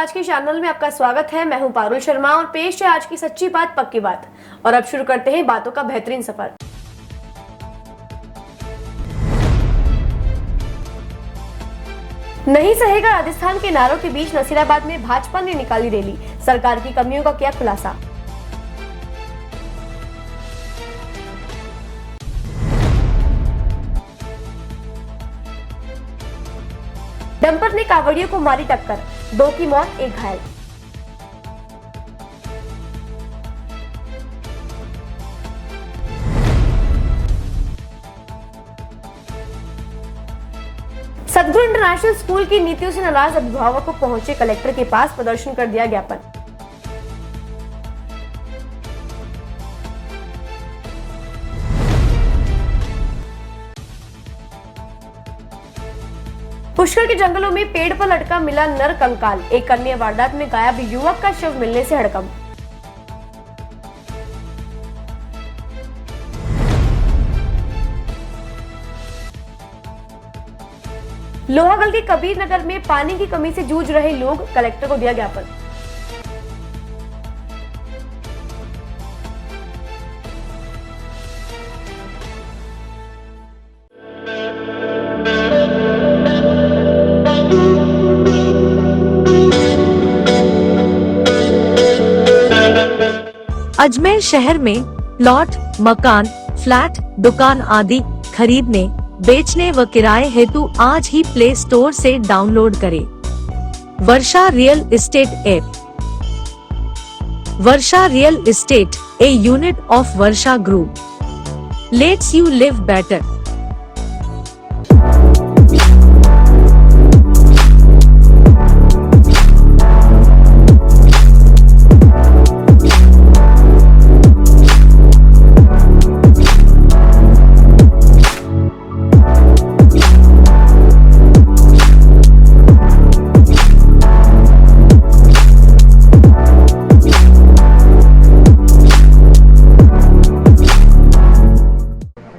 आज के चैनल में आपका स्वागत है। मैं हूं पारुल शर्मा और पेश है आज की सच्ची बात पक्की बात। और अब शुरू करते हैं बातों का बेहतरीन सफर। नहीं सहेगा राजस्थान के नारों के बीच नसीराबाद में भाजपा ने निकाली रैली, सरकार की कमियों का किया खुलासा। डंपर ने कांवड़ियों को मारी टक्कर, 2 की मौत, 1 घायल। सदगुरु इंटरनेशनल स्कूल की नीतियों से नाराज अभिभावकों पहुंचे कलेक्टर के पास, प्रदर्शन कर दिया ज्ञापन। पुष्कर के जंगलों में पेड़ पर लटका मिला नर कंकाल, एक अन्य वारदात में गायब युवक का शव मिलने से हड़कंप। लोहागल के कबीर नगर में पानी की कमी से जूझ रहे लोग, कलेक्टर को दिया ज्ञापन। अजमेर शहर में प्लॉट, मकान, फ्लैट, दुकान आदि खरीदने, बेचने व किराए हेतु आज ही प्ले स्टोर से डाउनलोड करें Varsha real estate app. Varsha real estate, a unit of Varsha group, lets you live better.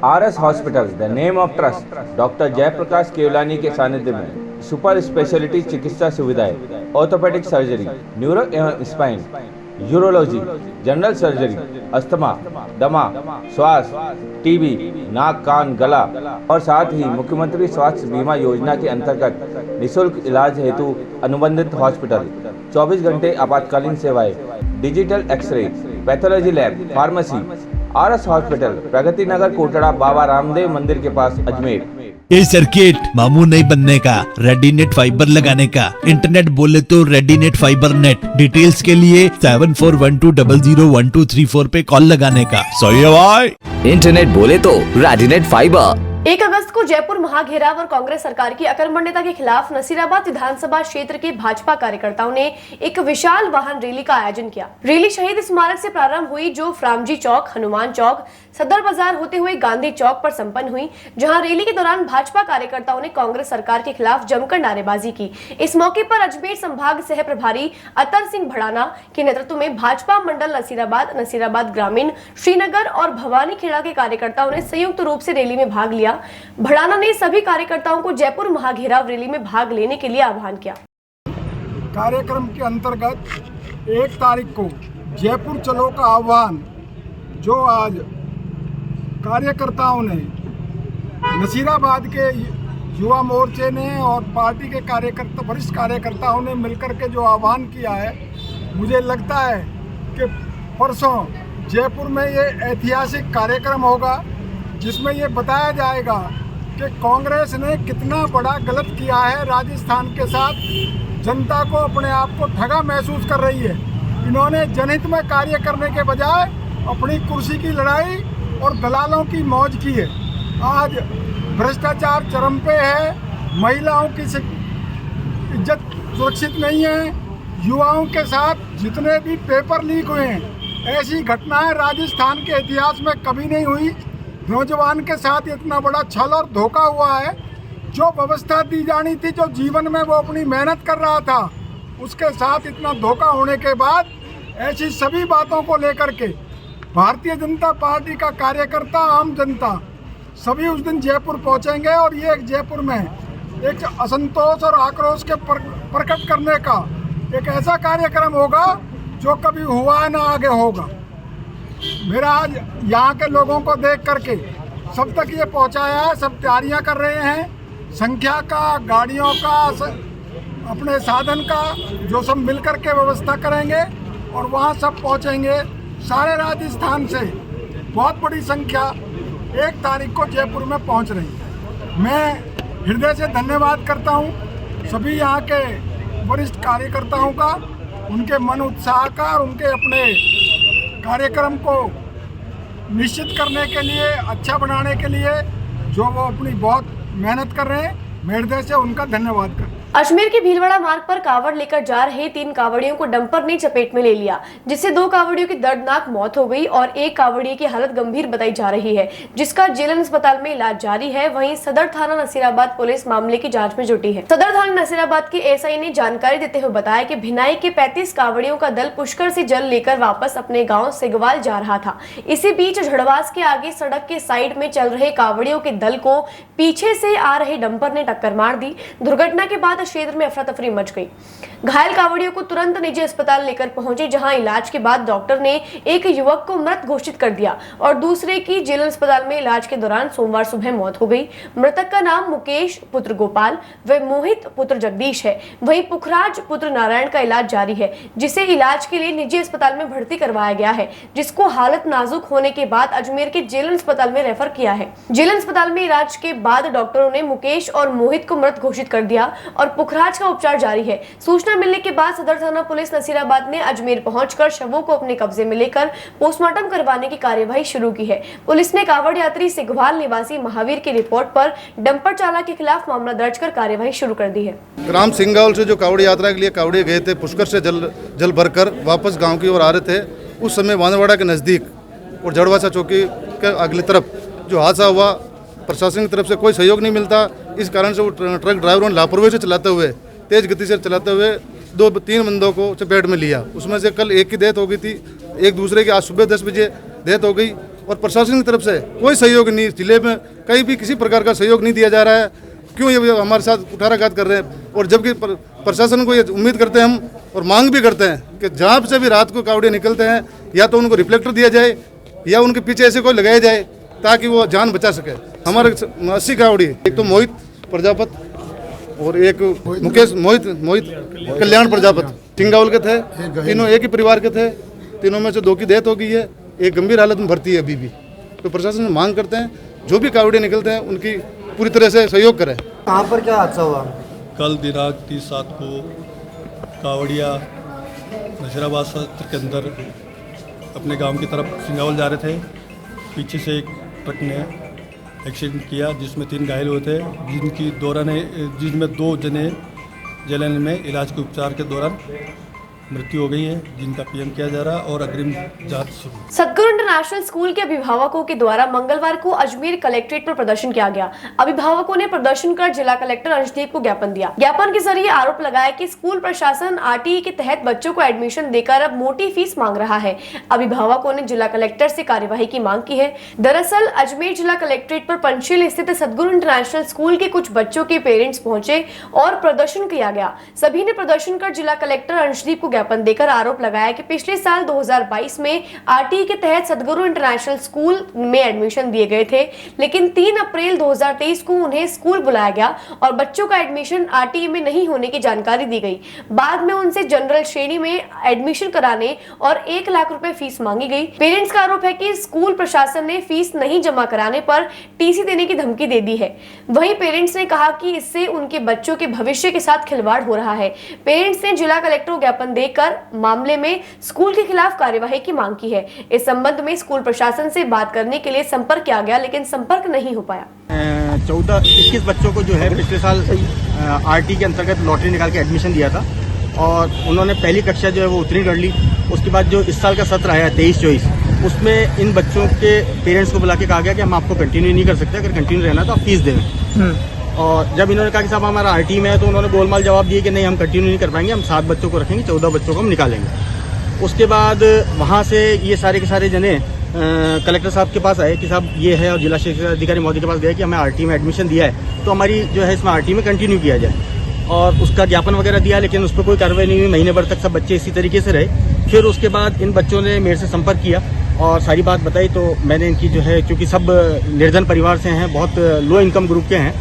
RS hospital, the name of trust, doctor Jaiprakash Kewalani के सानिध्य में सुपर स्पेशलिटी चिकित्सा सुविधाएं, ऑर्थोपेडिक सर्जरी, न्यूरो एवं spine, urology, general surgery, asthma, दमा, श्वास, TB, नाक कान गला और साथ ही मुख्यमंत्री स्वास्थ्य बीमा योजना के अंतर्गत निःशुल्क इलाज हेतु अनुबंधित हॉस्पिटल, 24 घंटे आपातकालीन सेवाएं, digital x ray, pathology lab, pharmacy. RS hospital, Pragati Nagar, Kotda, Baba Ramdev मंदिर के पास, अजमेर। ये सर्किट मामू नहीं बनने का, रेडीनेट फाइबर लगाने का। इंटरनेट बोले तो रेडीनेट फाइबर नेट। डिटेल्स के लिए 7412001234 पे कॉल लगाने का। सही है भाई। इंटरनेट बोले तो रेडीनेट फाइबर। 1 अगस्त को जयपुर महाघेराव और कांग्रेस सरकार की अकर्मण्यता के खिलाफ नसीराबाद विधानसभा क्षेत्र के भाजपा कार्यकर्ताओं ने एक विशाल वाहन रैली का आयोजन किया। रैली शहीद स्मारक से प्रारंभ हुई, जो फ्रामजी चौक, हनुमान चौक, सदर बाजार होते हुए गांधी चौक पर संपन्न हुई, जहां रैली के दौरान भाजपा कार्यकर्ताओं ने कांग्रेस सरकार के खिलाफ जमकर नारेबाजी की। इस मौके पर अजमेर संभाग सह प्रभारी अतर सिंह भड़ाना के नेतृत्व में भाजपा मंडल नसीराबाद, नसीराबाद ग्रामीण, श्रीनगर और भवानी खेड़ा के कार्यकर्ताओं ने संयुक्त रूप से रैली में भाग लिया। भड़ाना ने सभी कार्यकर्ताओं को जयपुर महाघेराव रैली में भाग लेने के लिए आह्वान किया। कार्यक्रम के अंतर्गत 1 तारीख को जयपुर चलो का आह्वान, जो आज कार्यकर्ताओं ने, नसीराबाद के युवा मोर्चे ने और पार्टी के कार्यकर्ता, वरिष्ठ कार्यकर्ताओं ने मिलकर के जो आह्वान किया है, मुझे लगता है कि परसों जयपुर में ये ऐतिहासिक कार्यक्रम होगा, जिसमें ये बताया जाएगा कि कांग्रेस ने कितना बड़ा गलत किया है राजस्थान के साथ। जनता को अपने आप को ठगा महसूस कर रही है। इन्होंने जनहित में कार्य करने के बजाय अपनी कुर्सी की लड़ाई और दलालों की मौज की है। आज भ्रष्टाचार चरम पे है, महिलाओं की इज्जत सुरक्षित नहीं है। युवाओं के साथ जितने भी पेपर लीक हुए हैं, ऐसी घटनाएं राजस्थान के इतिहास में कभी नहीं हुई। नौजवान के साथ इतना बड़ा छल और धोखा हुआ है। जो व्यवस्था दी जानी थी, जो जीवन में वो अपनी मेहनत कर रहा था, उसके साथ इतना धोखा होने के बाद ऐसी सभी बातों को लेकर के भारतीय जनता पार्टी का कार्यकर्ता, आम जनता सभी उस दिन जयपुर पहुंचेंगे और ये जयपुर में एक असंतोष और आक्रोश के प्रकट करने का एक ऐसा कार्यक्रम होगा जो कभी हुआ ना आगे होगा। मेरा आज यहाँ के लोगों को देख करके सब तक ये पहुँचाया है। सब तैयारियाँ कर रहे हैं, संख्या का, गाड़ियों का, अपने साधन का, जो सब मिल कर के व्यवस्था करेंगे और वहाँ सब पहुँचेंगे। सारे राजस्थान से बहुत बड़ी संख्या 1 तारीख को जयपुर में पहुँच रही है। मैं हृदय से धन्यवाद करता हूँ सभी यहाँ के वरिष्ठ कार्यकर्ताओं का, उनके मन उत्साह का और उनके अपने कार्यक्रम को निश्चित करने के लिए, अच्छा बनाने के लिए जो वो अपनी बहुत मेहनत कर रहे हैं। मैं हृदय से उनका धन्यवाद करता हूं। अजमेर के भीलवाड़ा मार्ग पर कावड़ लेकर जा रहे 3 कावड़ियों को डंपर ने चपेट में ले लिया, जिससे 2 कावड़ियों की दर्दनाक मौत हो गई और 1 कावड़िए की हालत गंभीर बताई जा रही है, जिसका जेलन अस्पताल में इलाज जारी है। वहीं सदर थाना नसीराबाद पुलिस मामले की जांच में जुटी है। सदर थाना नसीराबाद के एसआई ने जानकारी देते हुए बताया कि भिनाई के 35 कावड़ियों का दल पुष्कर से जल लेकर वापस अपने गाँव सिगवाल जा रहा था। इसी बीच झड़वास के आगे सड़क के साइड में चल रहे कावड़ियों के दल को पीछे से आ रहे डंपर ने टक्कर मार दी। दुर्घटना के बाद क्षेत्र में अफरा तफरी मच गई। घायल कावड़ियों को तुरंत निजी अस्पताल लेकर पहुंचे, जहां इलाज के बाद डॉक्टर ने एक युवक को मृत घोषित कर दिया और दूसरे की जेल अस्पताल में इलाज के दौरान सोमवार सुबह मौत हो गई। मृतक का नाम मुकेश पुत्र गोपाल व मोहित पुत्र जगदीश है। वहीं पुखराज पुत्र नारायण का इलाज जारी है, जिसे इलाज के लिए निजी अस्पताल में भर्ती करवाया गया है, जिसको हालत नाजुक होने के बाद अजमेर के जेल अस्पताल में रेफर किया है। जेल अस्पताल में इलाज के बाद डॉक्टरों ने मुकेश और मोहित को मृत घोषित कर दिया और पुखराज का उपचार जारी है। सूचना मिलने के बाद सदर थाना पुलिस नसीराबाद ने अजमेर पहुंचकर शवों को अपने कब्जे में लेकर पोस्टमार्टम करवाने की कार्यवाही शुरू की है। पुलिस ने कावड़ यात्री सिगवाल निवासी महावीर की रिपोर्ट पर डंपर चालक के खिलाफ मामला दर्ज कर कार्यवाही शुरू कर दी है। ग्राम सिंगावल से जो कावड़ी यात्रा के लिए कावड़ी गए थे, पुष्कर से जल भरकर वापस गाँव की ओर आ रहे थे, उस समय वानवाड़ा के नज़दीक और जड़वासा चौकी के अगली तरफ जो हादसा हुआ, प्रशासन की तरफ से कोई सहयोग नहीं मिलता। इस कारण से वो ट्रक ड्राइवरों ने लापरवाही से चलाते हुए, तेज गति से चलाते हुए 2-3 बंदों को चपेट में लिया। उसमें से कल एक की डेथ हो गई थी, एक दूसरे की आज सुबह 10 बजे डेथ हो गई और प्रशासन की तरफ से कोई सहयोग नहीं। जिले में कहीं भी किसी प्रकार का सहयोग नहीं दिया जा रहा है। क्यों ये हमारे साथ कुठाराघात कर रहे हैं? और जबकि प्रशासन को ये उम्मीद करते हैं हम और मांग भी करते हैं कि जहाँ से भी रात को कावड़े निकलते हैं, या तो उनको रिफ्लेक्टर दिया जाए या उनके पीछे ऐसे कोई लगाया जाए ताकि वो जान बचा सके। हमारे 80 कावड़ी, एक तो मोहित प्रजापत और एक मुकेश मोहित कल्याण प्रजापत सिंगावल के थे। तीनों एक ही परिवार के थे। तीनों में से 2 की डेथ हो गई है, एक गंभीर हालत में भर्ती है अभी भी। तो प्रशासन से मांग करते हैं जो भी कावड़ी निकलते हैं उनकी पूरी तरह से सहयोग करें। कहाँ पर क्या हादसा हुआ? कल दिनांक 30/7 को कावड़िया नसीराबाद सत्र के अंदर अपने गांव की तरफ सिंगावल जा रहे थे। पीछे से एक ट्रक ने एक्सीडेंट किया जिसमें 3 घायल हुए थे, जिसमें 2 जने जेलन में इलाज के उपचार के दौरान मृत्यु हो गई है, जिनका पीएम किया जा रहा है और अग्रिम जांच शुरू। सतगुरु इंटरनेशनल स्कूल के अभिभावकों के द्वारा मंगलवार को अजमेर कलेक्ट्रेट पर प्रदर्शन किया गया। अभिभावकों ने प्रदर्शन कर जिला कलेक्टर अंशदीप को ज्ञापन दिया। ज्ञापन के जरिए आरोप लगाया कि स्कूल प्रशासन आरटीई के तहत बच्चों को एडमिशन देकर अब मोटी फीस मांग रहा है। अभिभावकों ने जिला कलेक्टर से कार्यवाही की मांग की है। दरअसल अजमेर जिला कलेक्ट्रेट पर पंचशील स्थित सतगुरु इंटरनेशनल स्कूल के कुछ बच्चों के पेरेंट्स पहुंचे और प्रदर्शन किया गया। सभी ने प्रदर्शन कर जिला कलेक्टर अंशदीप को ज्ञापन देकर आरोप लगाया कि पिछले साल 2022 में आरटीई के तहत सतगुरु इंटरनेशनल स्कूल में एडमिशन दिए गए थे, लेकिन 3 अप्रैल 2023 को उन्हें स्कूल बुलाया गया और बच्चों का एडमिशन आरटीई में नहीं होने की जानकारी दी गई। बाद में उनसे जनरल श्रेणी में एडमिशन कराने और 1 लाख रुपए फीस मांगी गई। पेरेंट्स का आरोप है कि स्कूल प्रशासन ने फीस नहीं जमा कराने पर टीसी देने की धमकी दे दी है। वहीं पेरेंट्स ने कहा कि इससे उनके बच्चों के भविष्य के साथ खिलवाड़ हो रहा है। पेरेंट्स ने जिला कलेक्टर को ज्ञापन देकर मामले में स्कूल के खिलाफ कार्यवाही की मांग की है। इस संबंध में स्कूल प्रशासन से बात करने के लिए संपर्क किया गया, लेकिन संपर्क नहीं हो पाया। 14-21 बच्चों को जो है पिछले साल आरटी के अंतर्गत लॉटरी निकाल के एडमिशन दिया था और उन्होंने पहली कक्षा जो है वो उत्तीर्ण कर ली। उसके बाद जो इस साल का सत्र आया 23-24, उसमें इन बच्चों के पेरेंट्स को बुला के कहा गया कि हम आपको कंटिन्यू नहीं कर सकते, अगर कंटिन्यू रहना तो आप फीस दें। और जब इन्होंने कहा कि साहब हमारा आरटी में है, तो उन्होंने गोलमाल जवाब दिए कि नहीं, हम कंटिन्यू नहीं कर पाएंगे, हम 7 बच्चों को रखेंगे, 14 बच्चों को हम निकालेंगे। उसके बाद वहाँ से ये सारे के सारे जने कलेक्टर साहब के पास आए कि साहब ये है, और जिला शिक्षा अधिकारी महोदय के पास गए कि हमें आरटी में एडमिशन दिया है, तो हमारी जो है इसमें आरटी में कंटिन्यू किया जाए। और उसका ज्ञापन वगैरह दिया, लेकिन उस पर कोई कार्रवाई नहीं हुई। महीने भर तक सब बच्चे इसी तरीके से रहे। फिर उसके बाद इन बच्चों ने मेरे से संपर्क किया और सारी बात बताई, तो मैंने इनकी जो है, क्योंकि सब निर्धन परिवार से हैं, बहुत लो इनकम ग्रुप के हैं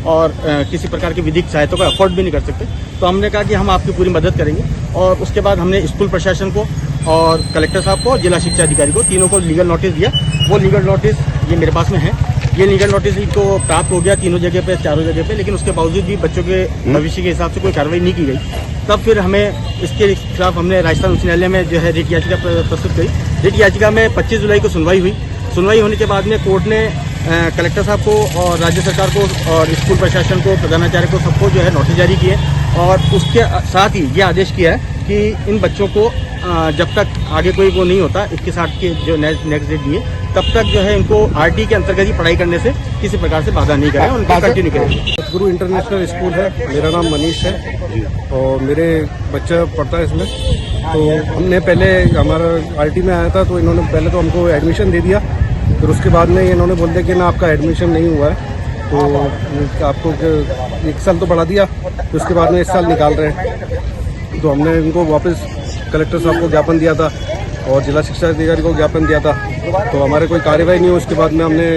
और किसी प्रकार की विधिक सहायता को अफोर्ड भी नहीं कर सकते, तो हमने कहा कि हम आपकी पूरी मदद करेंगे। और उसके बाद हमने स्कूल प्रशासन को और कलेक्टर साहब को और जिला शिक्षा अधिकारी को, तीनों को लीगल नोटिस दिया। वो लीगल नोटिस ये मेरे पास में है। ये लीगल नोटिस इनको प्राप्त हो गया तीनों जगह पे, चारों जगह पे, लेकिन उसके बावजूद भी बच्चों के भविष्य के हिसाब से कोई कार्रवाई नहीं की गई। तब फिर हमें इसके खिलाफ हमने राजस्थान उच्च न्यायालय में जो है रिट याचिका प्रस्तुत करी। रिट याचिका में 25 जुलाई को सुनवाई हुई। सुनवाई होने के बाद में कोर्ट ने कलेक्टर साहब को और राज्य सरकार को और स्कूल प्रशासन को, प्रधानाचार्य को, सबको जो है नोटिस जारी किए और उसके साथ ही ये आदेश किया है कि इन बच्चों को जब तक आगे कोई वो नहीं होता 21/8 के जो नेक्स्ट डेट दिए, तब तक जो है इनको आरटी के अंतर्गत ही पढ़ाई करने से किसी प्रकार से बाधा नहीं करें, उनको कंटिन्यू करें। गुरु इंटरनेशनल स्कूल है, मेरा नाम मनीष है और मेरे बच्चा पढ़ता है इसमें। तो हमने पहले, हमारा आरटी में आया था तो इन्होंने पहले तो हमको एडमिशन दे दिया, फिर उसके बाद में इन्होंने बोल दिया कि ना आपका एडमिशन नहीं हुआ है, तो आपको 1 साल तो बढ़ा दिया, फिर उसके बाद में 1 साल निकाल रहे हैं। तो हमने इनको वापस कलेक्टर साहब को ज्ञापन दिया था और जिला शिक्षा अधिकारी को ज्ञापन दिया था, तो हमारे कोई कार्रवाई नहीं हुई। उसके बाद में हमने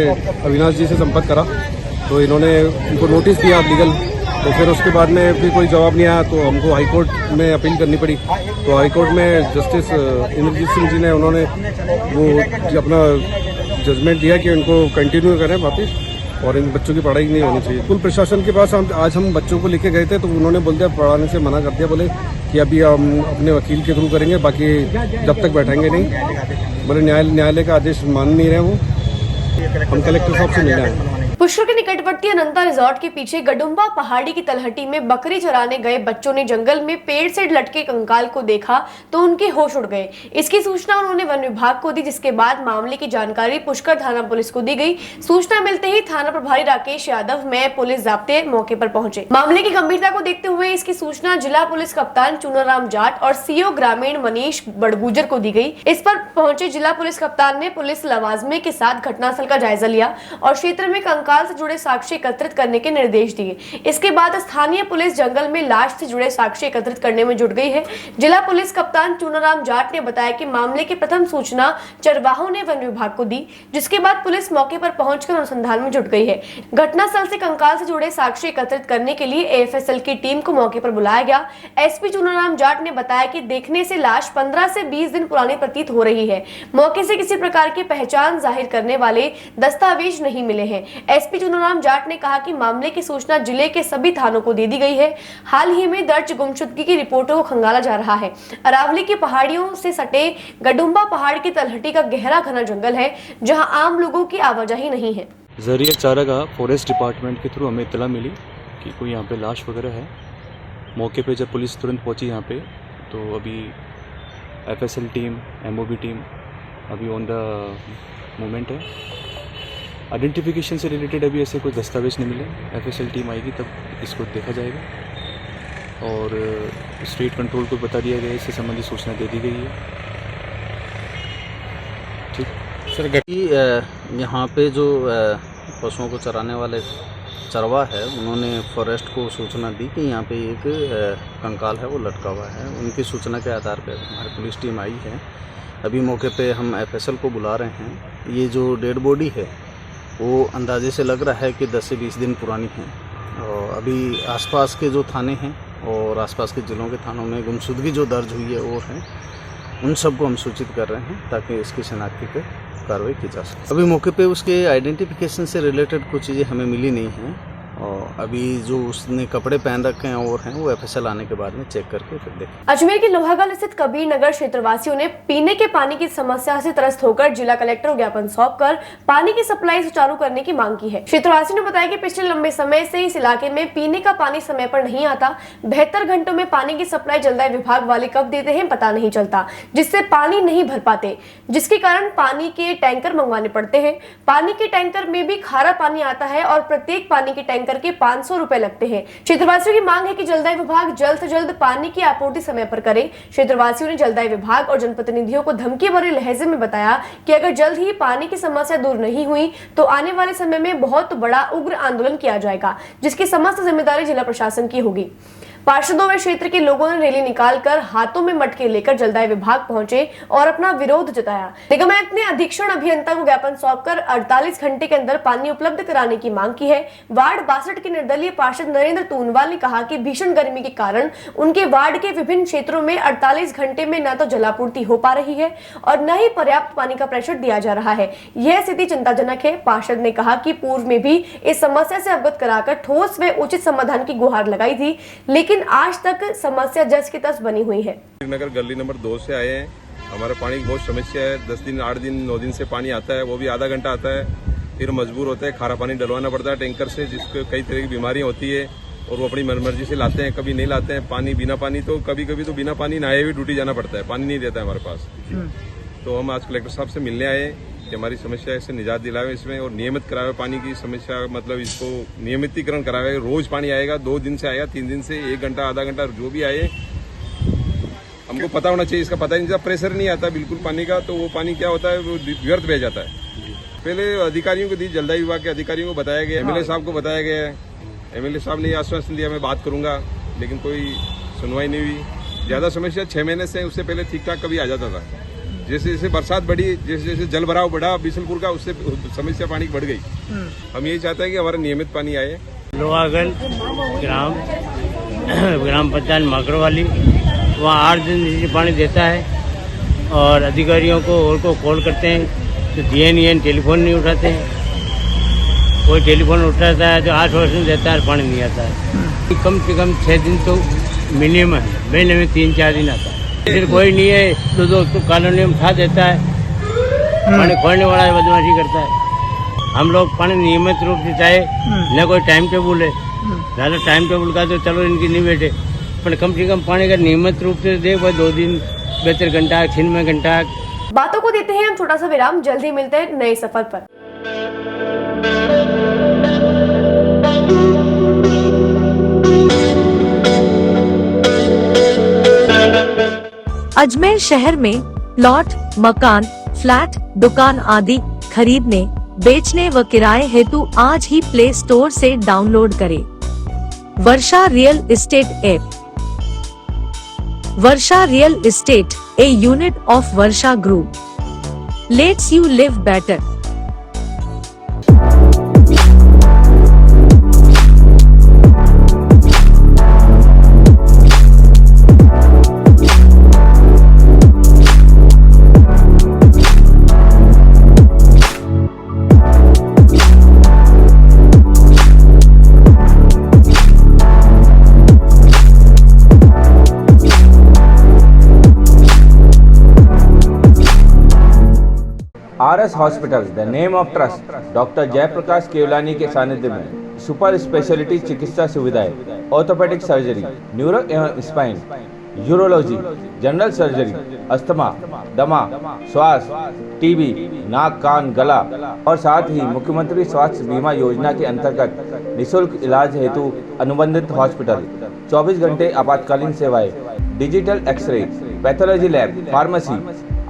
अविनाश जी से संपर्क करा, तो इन्होंने उनको नोटिस दिया लीगल, तो फिर उसके बाद में भी कोई जवाब नहीं आया, तो हमको हाई कोर्ट में अपील करनी पड़ी। तो हाई कोर्ट में जस्टिस इंद्रजीत सिंह जी ने, उन्होंने वो अपना जजमेंट दिया कि उनको कंटिन्यू करें वापस और इन बच्चों की पढ़ाई नहीं होनी चाहिए। स्कूल प्रशासन के पास आज हम बच्चों को लेके गए थे, तो उन्होंने बोल दिया, पढ़ाने से मना कर दिया, बोले कि अभी हम अपने वकील के थ्रू करेंगे, बाकी जब तक बैठेंगे नहीं। बोले न्यायालय का आदेश मान नहीं रहे वो, हम कलेक्टर साहब से मिलना है। पुष्कर के निकटवर्ती अनंता रिजॉर्ट के पीछे गडुम्बा पहाड़ी की तलहटी में बकरी चराने गए बच्चों ने जंगल में पेड़ से लटके कंकाल को देखा तो उनके होश उड़ गए। इसकी सूचना उन्होंने वन विभाग को दी, जिसके बाद मामले की जानकारी पुष्कर थाना पुलिस को दी गई। सूचना मिलते ही थाना प्रभारी राकेश यादव में पुलिस जाब्ते मौके पर पहुंचे। मामले की गंभीरता को देखते हुए इसकी सूचना जिला पुलिस कप्तान चुनाराम जाट और सीओ ग्रामीण मनीष बड़गुजर को दी गई। इस पर पहुंचे जिला पुलिस कप्तान ने पुलिस लवाजमे के साथ घटनास्थल का जायजा लिया और क्षेत्र में कंकाल से जुड़े साक्ष्य एकत्रित करने के निर्देश दिए। इसके बाद स्थानीय पुलिस जंगल में लाश से जुड़े साक्ष्य एकत्रित करने में जुट गई है। जिला पुलिस कप्तान चुनाराम जाट ने बताया कि मामले की प्रथम सूचना चरवाहों ने वन विभाग को दी, जिसके बाद पुलिस मौके पर पहुंचकर अनुसंधान में जुट गई है। घटनास्थल से कंकाल से जुड़े साक्ष्य एकत्रित करने के लिए एएफएसएल की टीम को मौके पर बुलाया गया। एसपी चुनाराम जाट ने बताया कि देखने से लाश 15 से 20 दिन पुरानी प्रतीत हो रही है। मौके से किसी प्रकार की पहचान जाहिर करने वाले दस्तावेज नहीं मिले हैं। एसपी चुनाराम जाट ने कहा कि मामले की सूचना जिले के सभी थानों को दे दी गई है। हाल ही में दर्ज गुमशुदगी की रिपोर्टों को खंगाला जा रहा है। अरावली की पहाड़ियों से सटे गडुम्बा पहाड़ की तलहटी का गहरा घना जंगल है, जहां आम लोगों की आवाजाही नहीं है। जरिए चारा का फॉरेस्ट डिपार्टमेंट के थ्रू हमें इत्तला मिली कि कोई यहाँ पे लाश वगैरह है। मौके पे जब पुलिस तुरंत पहुंची यहाँ पे, तो अभी एफएसएल टीम, एमओबी टीम अभी ऑन द मोमेंट है। आइडेंटिफिकेशन से रिलेटेड अभी ऐसे कोई दस्तावेज नहीं मिले। एफएसएल टीम आएगी तब इसको देखा जाएगा और स्टेट कंट्रोल को बता दिया गया है, इससे संबंधित सूचना दे दी गई है। ठीक सर, यहाँ पे जो पशुओं को चराने वाले चरवा है, उन्होंने फॉरेस्ट को सूचना दी कि यहाँ पे एक कंकाल है वो लटका हुआ है। उनकी सूचना के आधार पर हमारी पुलिस टीम आई है। अभी मौके पे हम एफएसएल को बुला रहे हैं। ये जो डेड बॉडी है वो अंदाजे से लग रहा है कि 10 से 20 दिन पुरानी है और अभी आसपास के जो थाने हैं और आसपास के ज़िलों के थानों में गुमशुदगी जो दर्ज हुई है वो है, उन सबको हम सूचित कर रहे हैं ताकि इसकी शनाख्ती पर कार्रवाई की जा सके। अभी मौके पे उसके आइडेंटिफिकेशन से रिलेटेड कुछ चीज़ें हमें मिली नहीं हैं और अभी जो उसने कपड़े पहन रखे हैं और हैं वो एफएसएल आने के बाद में चेक करके फिर देखें। अजमेर के लोहागढ़ स्थित कबीर नगर क्षेत्रवासियों ने पीने के पानी की समस्या से त्रस्त होकर जिला कलेक्टर को ज्ञापन सौंपकर पानी की सप्लाई सुचारू करने की मांग की है। क्षेत्रवासियों ने बताया कि पिछले लंबे समय से इस इलाके में पीने का पानी समय पर नहीं आता। 72 घंटों में पानी की सप्लाई जलदाय विभाग वाले कब देते हैं पता नहीं चलता, जिससे पानी नहीं भर पाते, जिसके कारण पानी के टैंकर मंगवाने पड़ते हैं। पानी के टैंकर में भी खारा पानी आता है और प्रत्येक पानी के टैंकर टैंकर के 500 रुपए लगते हैं। क्षेत्रवासियों की मांग है कि जलदाय विभाग जल्द से जल्द पानी की आपूर्ति समय पर करे। क्षेत्रवासियों ने जलदाय विभाग और जनप्रतिनिधियों को धमकी भरे लहजे में बताया कि अगर जल्द ही पानी की समस्या दूर नहीं हुई तो आने वाले समय में बहुत बड़ा उग्र आंदोलन किया जाएगा, जिसकी समस्त जिम्मेदारी जिला प्रशासन की होगी। पार्षदों व क्षेत्र के लोगों ने रैली निकालकर हाथों में मटके लेकर जलदाय विभाग पहुंचे और अपना विरोध जताया। निगम आयुक्त ने अधीक्षण अभियंता को ज्ञापन सौंपकर 48 घंटे के अंदर पानी उपलब्ध कराने की मांग की है। वार्ड 62 के निर्दलीय पार्षद नरेंद्र तूनवाल ने कहा कि भीषण गर्मी के कारण उनके वार्ड के विभिन्न क्षेत्रों में 48 घंटे में न तो जलापूर्ति हो पा रही है और न ही पर्याप्त पानी का प्रेशर दिया जा रहा है। यह स्थिति चिंताजनक है। पार्षद ने कहा कि पूर्व में भी इस समस्या से अवगत कराकर ठोस व उचित समाधान की गुहार लगाई थी, लेकिन आज तक समस्या जस की तस बनी हुई है। नगर गली नंबर 2 से आए हैं। हमारे पानी की बहुत समस्या है। 10 दिन 8 दिन 9 दिन से पानी आता है, वो भी आधा घंटा आता है, फिर मजबूर होते हैं, खारा पानी डलवाना पड़ता है टैंकर से, जिसको कई तरह की बीमारियां होती है और वो अपनी मनमर्जी से लाते हैं, कभी नहीं लाते हैं। पानी बिना पानी तो कभी कभी तो बिना पानी नहाए भी ड्यूटी जाना पड़ता है, पानी नहीं रहता है हमारे पास। तो हम आज कलेक्टर साहब से मिलने आए कि हमारी समस्या से निजात दिलावे इसमें और नियमित करावे पानी की समस्या, मतलब इसको नियमितीकरण करावे। रोज पानी आएगा, 2 दिन से आएगा, 3 दिन से 1 घंटा आधा घंटा जो भी आए, हमको पता होना चाहिए। इसका पता नहीं चलता, प्रेशर नहीं आता बिल्कुल पानी का, तो वो पानी क्या होता है, वो व्यर्थ बह जाता है। पहले अधिकारियों को दी, जलदाय विभाग के अधिकारियों को बताया गया, एमएलए साहब को बताया गया है। एमएलए साहब ने आश्वासन दिया मैं बात करूंगा, लेकिन कोई सुनवाई नहीं हुई। ज्यादा समस्या 6 महीने से, उससे पहले ठीक ठाक कभी आ जाता था। जैसे जैसे बरसात बढ़ी, जैसे जैसे जल भराव बढ़ा बिशनपुर का, उससे समस्या पानी की बढ़ गई। हम यही चाहते हैं कि हमारा नियमित पानी आए। लोहागल ग्राम पंचायत माकड़वाली, वहाँ 8 दिन से पानी देता है और अधिकारियों को और को कॉल करते हैं तो दिए नहीं है, टेलीफोन नहीं उठाते हैं। कोई टेलीफोन उठाता है तो 8 वर्ष देता है, पानी नहीं आता है। कम से कम 6 दिन तो मिनिमम है, महीने में 3-4 दिन आता है। फिर कोई नहीं है तो कॉलोनी में उठा देता है, पानी खोलने वाला बदमाशी करता है। हम लोग पानी नियमित रूप से चाहे, न कोई टाइम टेबल है, ज़्यादा टाइम टेबल का तो चलो इनकी नहीं बैठे, पर कम से कम पानी का नियमित रूप से दे, 2 दिन 72 घंटा 6 घंटा। बातों को देते हैं हम छोटा सा विराम, जल्दी मिलते हैं नए सफर पर। अजमेर शहर में प्लॉट, मकान, फ्लैट, दुकान आदि खरीदने, बेचने व किराए हेतु आज ही प्ले स्टोर से डाउनलोड करें Varsha real estate app. Varsha real estate, a unit of Varsha group, lets you live better. RS hospital, the name of trust, doctor Jaiprakash Kewalani के सानिध्य में सुपर स्पेशलिटी चिकित्सा सुविधाएं, ऑर्थोपेडिक सर्जरी, न्यूरो एवं spine, urology, general surgery, asthma, दमा, श्वास, TB, नाक कान गला और साथ ही मुख्यमंत्री स्वास्थ्य बीमा योजना के अंतर्गत निःशुल्क इलाज हेतु अनुबंधित हॉस्पिटल, 24 घंटे आपातकालीन सेवाएं, digital x ray, pathology lab, pharmacy.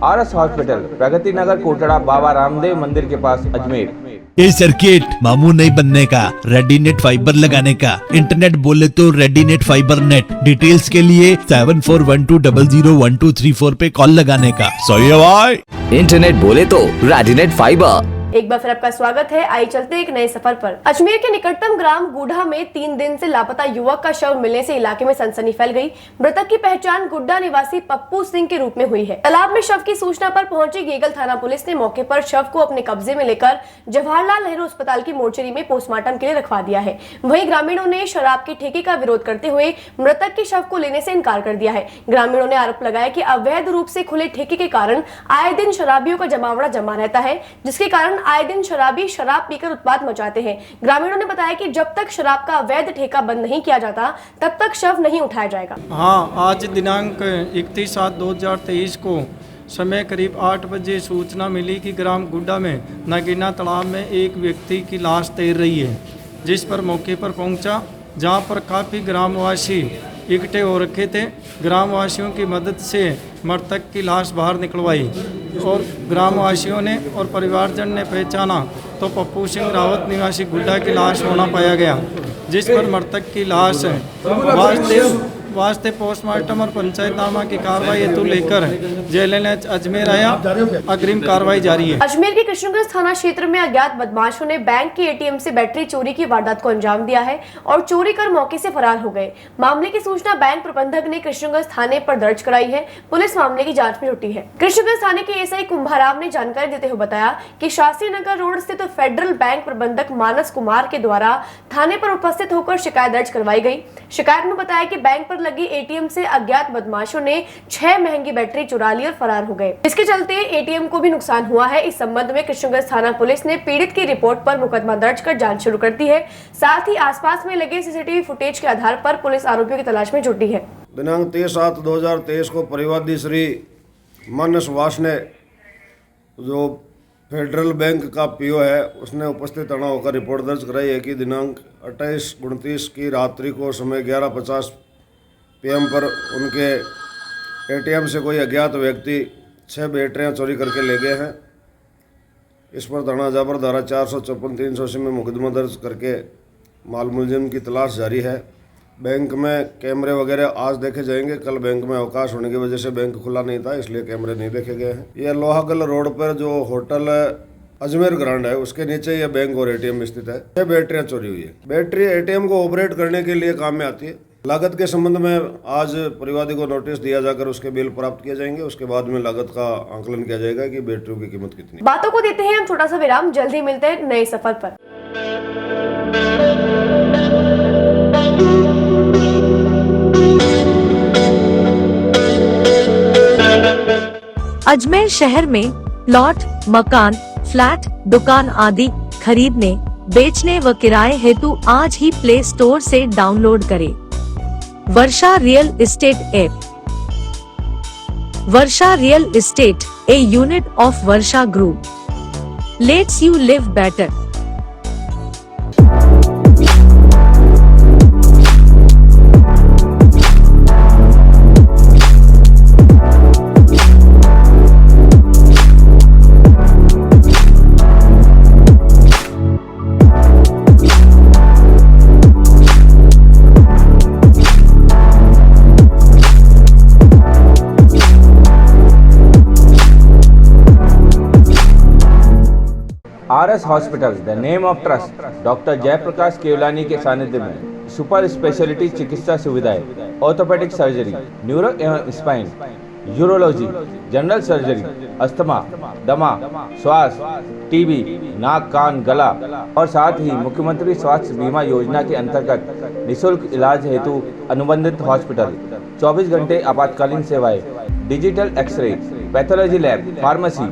RS hospital, Pragati Nagar, Kotda, Baba Ramdev मंदिर के पास, अजमेर। ये सर्किट मामूल नहीं बनने का, रेडीनेट फाइबर लगाने का, इंटरनेट बोले तो रेडीनेट फाइबर नेट। डिटेल्स के लिए 7412001234 पे कॉल लगाने का। सही है भाई। इंटरनेट बोले तो रेडीनेट फाइबर। एक बार फिर आपका स्वागत है। आइए चलते हैं एक नए सफर पर। अजमेर के निकटतम ग्राम गुड्डा में 3 दिन से लापता युवक का शव मिलने से इलाके में सनसनी फैल गई। मृतक की पहचान गुड्डा निवासी पप्पू सिंह के रूप में हुई है। तालाब में शव की सूचना पर पहुंची गेगल थाना पुलिस ने मौके पर शव को अपने कब्जे में लेकर जवाहरलाल नेहरू अस्पताल की मोर्चरी में पोस्टमार्टम के लिए रखवा दिया है। वहीं ग्रामीणों ने शराब के ठेके का विरोध करते हुए मृतक के शव को लेने से इनकार कर दिया है। ग्रामीणों ने आरोप लगाया कि अवैध रूप से खुले ठेके के कारण आए दिन शराबियों का जमावड़ा जमा रहता है, जिसके कारण आए दिन शराबी शराब पीकर उत्पात मचाते हैं। ग्रामीणों ने बताया कि जब तक शराब का अवैध ठेका बंद नहीं किया जाता तब तक शव नहीं उठाया जाएगा। हाँ, आज दिनांक 31/7/2023 को समय करीब 8 बजे सूचना मिली कि ग्राम गुड्डा में नागिना तालाब में एक व्यक्ति की लाश तैर रही है। जिस पर मौके पर पहुंचा, जहां पर काफ़ी ग्रामवासी इकट्ठे हो रखे थे। ग्रामवासियों की मदद से मृतक की लाश बाहर निकलवाई और ग्रामवासियों ने और परिवारजन ने पहचाना तो पप्पू सिंह रावत निवासी गुड्डा की लाश होना पाया गया, जिस पर मृतक की लाश वास्ते पोस्टमार्टम और पंचायतनामा की कार्रवाई हेतु लेकर जेल अजमेर आया। अग्रिम कार्रवाई जारी है। अजमेर के कृष्णगंज थाना क्षेत्र में अज्ञात बदमाशों ने बैंक के एटीएम से बैटरी चोरी की वारदात को अंजाम दिया है और चोरी कर मौके से फरार हो गए। मामले की सूचना बैंक प्रबंधक ने कृष्णगंज थाने पर दर्ज कराई है। पुलिस मामले की जांच में जुटी है। कृष्णगंज थाने के एसआई कुंभाराम ने जानकारी देते हुए बताया कि शास्त्री नगर रोड स्थित फेडरल बैंक प्रबंधक मानस कुमार के द्वारा थाने पर उपस्थित होकर शिकायत दर्ज करवाई गई। शिकायत में बताया कि बैंक पर लगी एटीएम से अज्ञात बदमाशों ने 6 महंगी बैटरी चुरा ली और फरार हो गए। इसके चलते एटीएम को भी नुकसान हुआ है। इस संबंध में कृष्णगंज थाना पुलिस ने पीड़ित की रिपोर्ट पर मुकदमा दर्ज कर जांच शुरू कर दी है। साथ ही आसपास में लगे सीसीटीवी फुटेज के आधार पर पुलिस आरोपियों की तलाश में जुटी है। दिनांक 23/7/2023 को परिवादी श्री मानस वास ने, जो फेडरल बैंक का पीओ है, उसने उपस्थित तड़ा होकर रिपोर्ट दर्ज कराई है कि दिनांक 28/29 की रात्रि को समय 11:50 PM पर उनके एटीएम से कोई अज्ञात व्यक्ति 6 बैटरियां चोरी करके ले गए हैं। इस पर थाना जाबर धारा 454-380 में मुकदमा दर्ज करके माल मुलजिम की तलाश जारी है। बैंक में कैमरे वगैरह आज देखे जाएंगे। कल बैंक में अवकाश होने की वजह से बैंक खुला नहीं था, इसलिए कैमरे नहीं देखे गए हैं। यह लोहागल रोड पर जो होटल अजमेर ग्रांड है, उसके नीचे यह बैंक और एटीएम स्थित है। 6 बैटरियां चोरी हुई है। बैटरी एटीएम को ऑपरेट करने के लिए काम में आती है। लागत के संबंध में आज परिवादी को नोटिस दिया जाकर उसके बिल प्राप्त किए जाएंगे। उसके बाद में लागत का आंकलन किया जाएगा कि बैटरियों की कीमत कितनी। बातों को देते हैं हम छोटा सा विराम, जल्दी मिलते हैं नए सफर पर। अजमेर शहर में प्लॉट, मकान, फ्लैट, दुकान आदि खरीदने, बेचने व किराए हेतु आज ही प्ले स्टोर से डाउनलोड करें Varsha real estate app. Varsha real estate, a unit of Varsha group, lets you live better. RS hospital, the name of trust, doctor Jaiprakash Kewalani के सानिध्य में सुपर स्पेशलिटी चिकित्सा सुविधाएं, ऑर्थोपेडिक सर्जरी, न्यूरो एवं spine, urology, general surgery, asthma, दमा, श्वास, TB, नाक, कान, गला और साथ ही मुख्यमंत्री स्वास्थ्य बीमा योजना के अंतर्गत निःशुल्क इलाज हेतु अनुबंधित हॉस्पिटल, 24 घंटे आपातकालीन सेवाएं, digital x ray, pathology lab, pharmacy.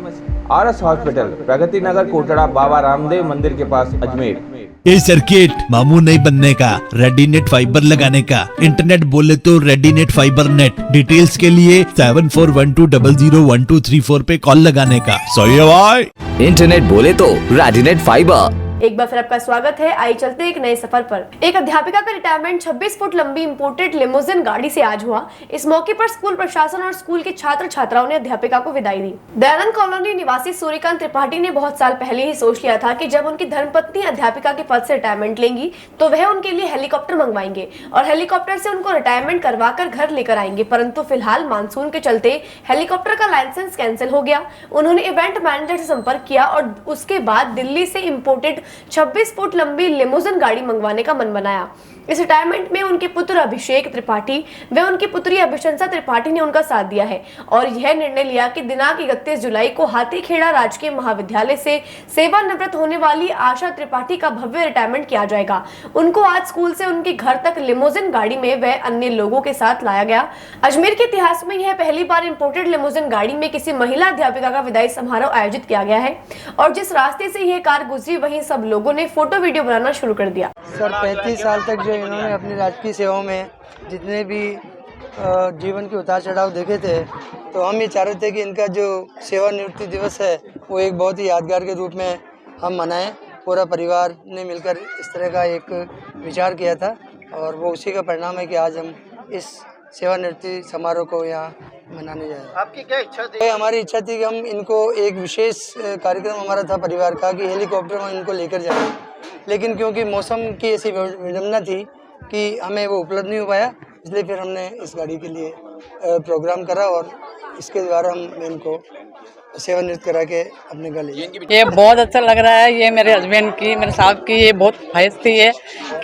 RS hospital, Pragati Nagar, Kotda, Baba Ramdev मंदिर के पास, अजमेर। ये सर्किट मामू नहीं बनने का, रेडीनेट फाइबर लगाने का। इंटरनेट बोले तो रेडीनेट फाइबर नेट। डिटेल्स के लिए 7412001234 पे कॉल लगाने का। सही है भाई। इंटरनेट बोले तो रेडीनेट फाइबर। एक बार फिर आपका स्वागत है। आइए चलते हैं एक नए सफर पर। एक अध्यापिका का रिटायरमेंट 26 फुट लंबी इंपोर्टेड लिमोजिन गाड़ी से आज हुआ। इस मौके पर स्कूल प्रशासन और स्कूल के छात्र छात्राओं ने अध्यापिका को विदाई दी। दयानंद कॉलोनी निवासी सूर्यकांत त्रिपाठी ने बहुत साल पहले ही सोच लिया था कि जब उनकी धर्मपत्नी अध्यापिका के पद से रिटायरमेंट लेंगी तो वह उनके लिए हेलीकॉप्टर मंगवाएंगे और हेलीकॉप्टर से उनको रिटायरमेंट करवा कर घर लेकर आएंगे। परंतु फिलहाल मानसून के चलते हेलीकॉप्टर का लाइसेंस कैंसिल हो गया। उन्होंने इवेंट मैनेजर से संपर्क किया और उसके बाद दिल्ली से इंपोर्टेड 26 फुट लंबी लिमोजिन गाड़ी मंगवाने का मन बनाया। इस रिटायरमेंट में उनके पुत्र अभिषेक त्रिपाठी व उनकी पुत्री अभिशंसा त्रिपाठी ने उनका साथ दिया है और यह निर्णय लिया कि दिनांक 31 जुलाई को हाथीखेड़ा राजकीय महाविद्यालय से सेवानिवृत्त होने वाली आशा त्रिपाठी का भव्य रिटायरमेंट किया जाएगा। उनको आज स्कूल से उनके घर तक लिमोजिन गाड़ी में व अन्य लोगों के साथ लाया गया। अजमेर के इतिहास में यह पहली बार इंपोर्टेड लिमोजिन गाड़ी में किसी महिला अध्यापिका का विदाई समारोह आयोजित किया गया है और जिस रास्ते से यह कार गुजरी वहीं सब लोगों ने फोटो वीडियो बनाना शुरू कर दिया। सर 35 साल तक जो इन्होंने अपनी राजकीय सेवाओं में जितने भी जीवन के उतार चढ़ाव देखे थे, तो हम ये चाह रहे थे कि इनका जो सेवानिवृत्ति दिवस है वो एक बहुत ही यादगार के रूप में हम मनाएं पूरा परिवार ने मिलकर इस तरह का एक विचार किया था और वो उसी का परिणाम है कि आज हम इस सेवानिवृत्ति समारोह को यहाँ मनाने जा रहे हैं। आपकी क्या इच्छा थी? हमारी इच्छा थी कि हम इनको एक विशेष कार्यक्रम हमारा था परिवार का कि हेलीकॉप्टर में इनको लेकर जाएं, लेकिन क्योंकि मौसम की ऐसी विडम्बना थी कि हमें वो उपलब्ध नहीं हो पाया, इसलिए फिर हमने इस गाड़ी के लिए प्रोग्राम करा और इसके द्वारा हम इनको सेवानिवृत्त करा के अपने घर ले जाएंगे। ये बहुत अच्छा लग रहा है। ये मेरे हस्बैंड की, मेरे साहब की ये बहुत ख्वाहिश थी है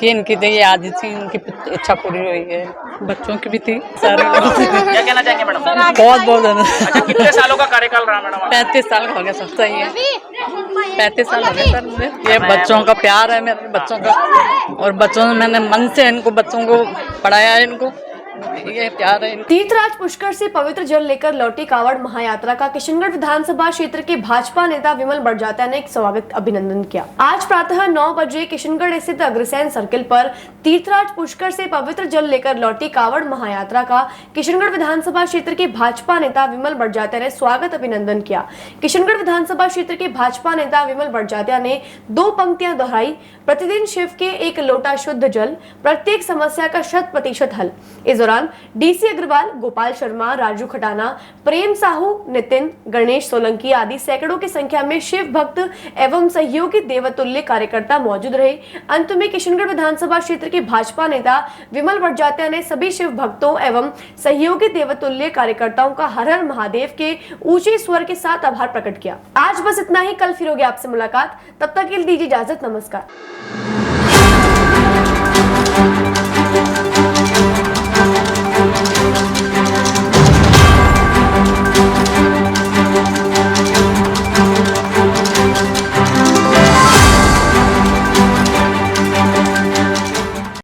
कि इनकी तो ये आज थी, इनकी इच्छा पूरी हुई है, बच्चों की भी थी। सारे क्या कहना चाहेंगे मैडम? बहुत बहुत अच्छा, कितने सालों का कार्यकाल रहा मैडम? 35 साल हो गया सर। सही है, 35 साल हो गए सर मुझे। ये बच्चों का प्यार है, मेरे बच्चों का, और बच्चों ने मैंने मन से इनको बच्चों को पढ़ाया है, इनको ये प्यार है। तीर्थराज पुष्कर से पवित्र जल लेकर लौटी कावड़ महायात्रा का किशनगढ़ विधानसभा क्षेत्र के भाजपा नेता विमल बड़जात्या ने एक स्वागत अभिनंदन किया। आज प्रातः 9 बजे किशनगढ़ स्थित अग्रसेन सर्किल पर तीर्थराज पुष्कर से पवित्र जल लेकर लौटी कावड़ महायात्रा का किशनगढ़ विधानसभा क्षेत्र के भाजपा नेता विमल बड़जात्या ने स्वागत अभिनंदन किया। किशनगढ़ विधानसभा क्षेत्र के भाजपा नेता विमल बड़जात्या ने 2 पंक्तियां दोहराई, प्रतिदिन शिव के 1 लोटा शुद्ध जल, प्रत्येक समस्या का 100% हल। इस दौरान डीसी अग्रवाल, गोपाल शर्मा, राजू खटाना, प्रेम साहू, नितिन, गणेश सोलंकी आदि सैकड़ों की संख्या में शिव भक्त एवं सहयोगी देवतुल्य कार्यकर्ता मौजूद रहे। अंत में किशनगढ़ विधानसभा क्षेत्र के भाजपा नेता विमल बड़जात्या ने सभी शिव भक्तों एवं सहयोगी देवतुल्य कार्यकर्ताओं का हर हर महादेव के ऊंचे स्वर के साथ आभार प्रकट किया। आज बस इतना ही, कल फिर होगी आपसे मुलाकात, तब तक के लिए दीजिए इजाजत, नमस्कार।